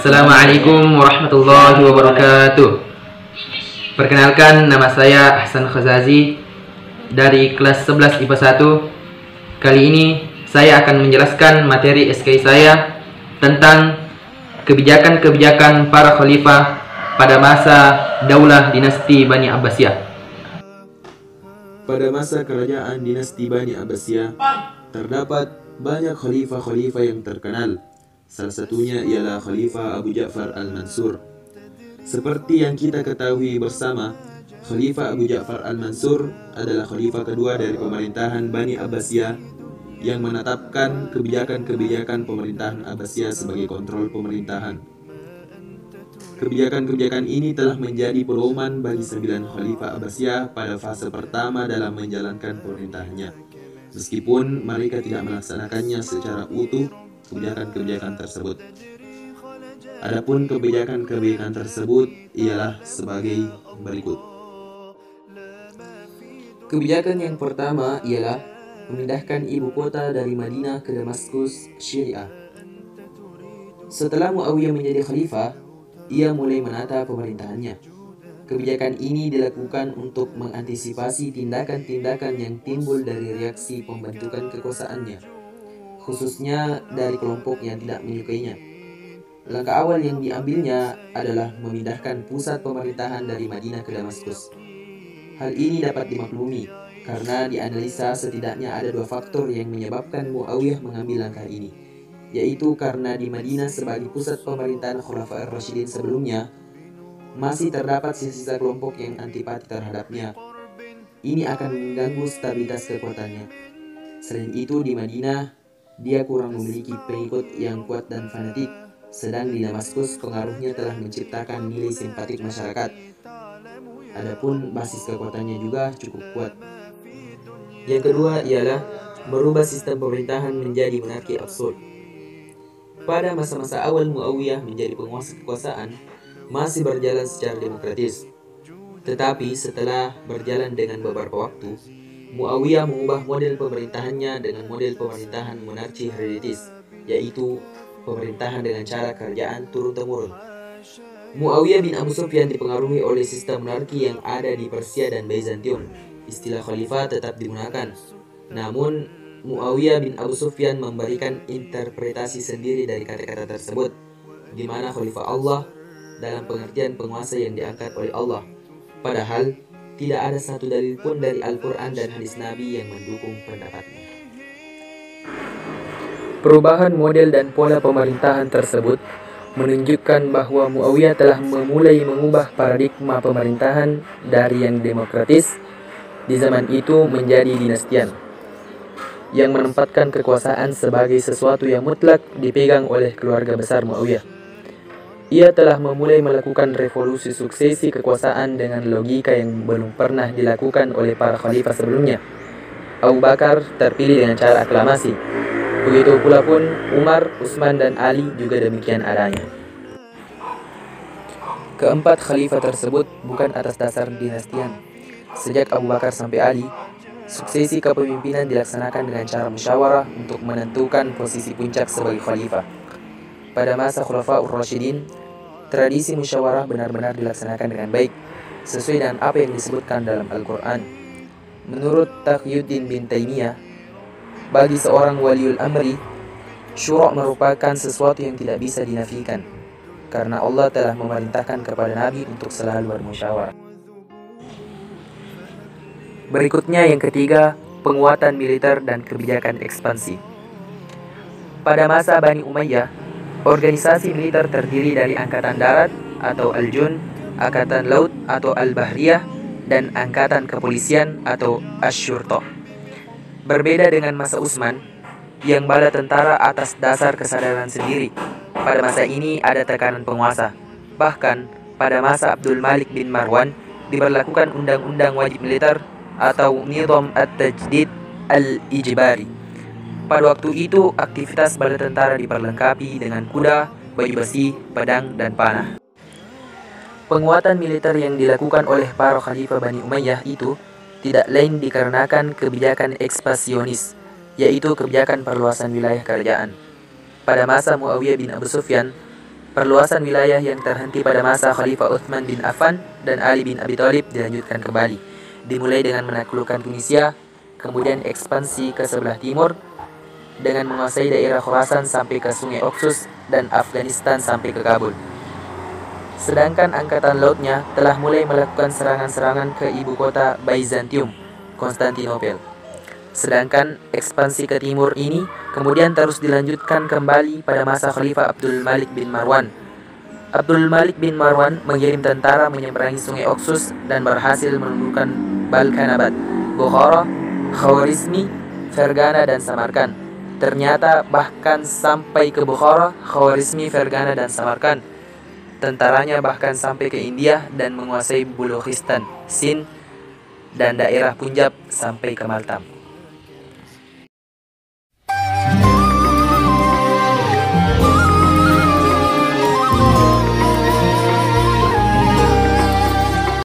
Assalamualaikum warahmatullahi wabarakatuh. Perkenalkan, nama saya Hasan Khazazi dari kelas 11 IPA 1. Kali ini saya akan menjelaskan materi SKI saya tentang kebijakan-kebijakan para khalifah pada masa Daulah Dinasti Bani Abbasiyah. Pada masa kerajaan dinasti Bani Abbasiyah, terdapat banyak khalifah-khalifah yang terkenal. Salah satunya ialah Khalifah Abu Ja'far Al-Mansur. Seperti yang kita ketahui bersama, Khalifah Abu Ja'far Al-Mansur adalah khalifah kedua dari pemerintahan Bani Abbasiyah yang menetapkan kebijakan-kebijakan pemerintahan Abbasiyah sebagai kontrol pemerintahan. Kebijakan-kebijakan ini telah menjadi pedoman bagi 9 khalifah Abbasiyah pada fase pertama dalam menjalankan pemerintahannya, meskipun mereka tidak melaksanakannya secara utuh kebijakan-kebijakan tersebut. Adapun kebijakan-kebijakan tersebut ialah sebagai berikut. Kebijakan yang pertama ialah memindahkan ibu kota dari Madinah ke Damaskus Syriah. Setelah Muawiyah menjadi khalifah, ia mulai menata pemerintahannya. Kebijakan ini dilakukan untuk mengantisipasi tindakan-tindakan yang timbul dari reaksi pembentukan kekuasaannya, khususnya dari kelompok yang tidak menyukainya. Langkah awal yang diambilnya adalah memindahkan pusat pemerintahan dari Madinah ke Damaskus. Hal ini dapat dimaklumi karena dianalisa setidaknya ada 2 faktor yang menyebabkan Muawiyah mengambil langkah ini, yaitu karena di Madinah sebagai pusat pemerintahan Khulafaur Rasyidin sebelumnya masih terdapat sisa-sisa kelompok yang antipati terhadapnya. Ini akan mengganggu stabilitas kekuatannya. Selain itu, di Madinah dia kurang memiliki pengikut yang kuat dan fanatik, sedang di Damaskus pengaruhnya telah menciptakan nilai simpatik masyarakat. Adapun basis kekuatannya juga cukup kuat. Yang kedua ialah merubah sistem pemerintahan menjadi monarki absurd. Pada masa-masa awal Muawiyah menjadi penguasa kekuasaan, masih berjalan secara demokratis. Tetapi setelah berjalan dengan beberapa waktu, Muawiyah mengubah model pemerintahannya dengan model pemerintahan monarki hereditis, yaitu pemerintahan dengan cara kerajaan turun-temurun. Muawiyah bin Abu Sufyan dipengaruhi oleh sistem monarki yang ada di Persia dan Bizantium. Istilah khalifah tetap digunakan, namun Muawiyah bin Abu Sufyan memberikan interpretasi sendiri dari kata-kata tersebut, di mana khalifah Allah dalam pengertian penguasa yang diangkat oleh Allah, padahal tidak ada satu dalil pun dari Al-Quran dan hadis Nabi yang mendukung pendapatnya. Perubahan model dan pola pemerintahan tersebut menunjukkan bahwa Muawiyah telah memulai mengubah paradigma pemerintahan dari yang demokratis di zaman itu menjadi dinastian, yang menempatkan kekuasaan sebagai sesuatu yang mutlak dipegang oleh keluarga besar Muawiyah. Ia telah memulai melakukan revolusi suksesi kekuasaan dengan logika yang belum pernah dilakukan oleh para khalifah sebelumnya. Abu Bakar terpilih dengan cara aklamasi. Begitu pula pun Umar, Utsman, dan Ali juga demikian adanya. Keempat khalifah tersebut bukan atas dasar dinastian. Sejak Abu Bakar sampai Ali, suksesi kepemimpinan dilaksanakan dengan cara musyawarah untuk menentukan posisi puncak sebagai khalifah. Pada masa Khulafaur Rasyidin, tradisi musyawarah benar-benar dilaksanakan dengan baik, sesuai dengan apa yang disebutkan dalam Al-Quran. Menurut Taqiyuddin bin Taimiyah, bagi seorang waliul amri, syura merupakan sesuatu yang tidak bisa dinafikan, karena Allah telah memerintahkan kepada Nabi untuk selalu bermusyawarah. Berikutnya yang ketiga, penguatan militer dan kebijakan ekspansi. Pada masa Bani Umayyah, organisasi militer terdiri dari Angkatan Darat atau Al-Jun, Angkatan Laut atau Al-Bahriyah, dan Angkatan Kepolisian atau Asy-Syurta. Berbeda dengan masa Utsman, yang bala tentara atas dasar kesadaran sendiri. Pada masa ini ada tekanan penguasa. Bahkan pada masa Abdul Malik bin Marwan diberlakukan undang-undang wajib militer atau Nizam At-Tajdid Al-Ijbari. Pada waktu itu, aktivitas bala tentara diperlengkapi dengan kuda, baju besi, pedang, dan panah. Penguatan militer yang dilakukan oleh para khalifah Bani Umayyah itu tidak lain dikarenakan kebijakan ekspansionis, yaitu kebijakan perluasan wilayah kerajaan. Pada masa Muawiyah bin Abu Sufyan, Perluasan wilayah yang terhenti pada masa Khalifah Uthman bin Affan dan Ali bin Abi Thalib dilanjutkan kembali, dimulai dengan menaklukkan Tunisia, kemudian ekspansi ke sebelah timur dengan menguasai daerah Khorasan sampai ke Sungai Oxus dan Afghanistan sampai ke Kabul. Sedangkan angkatan lautnya telah mulai melakukan serangan-serangan ke ibu kota Byzantium, Konstantinopel. Sedangkan ekspansi ke timur ini kemudian terus dilanjutkan kembali pada masa Khalifah Abdul Malik bin Marwan. Abdul Malik bin Marwan mengirim tentara menyeberangi Sungai Oxus dan berhasil menundukkan Balkanabat, Bukhara, Khawarizmi, Fergana, dan Samarkand. Ternyata bahkan sampai ke Bukhara, Khawarizmi, Fergana, dan Samarkand. Tentaranya bahkan sampai ke India dan menguasai Balochistan, Sind, dan daerah Punjab sampai ke Maltam.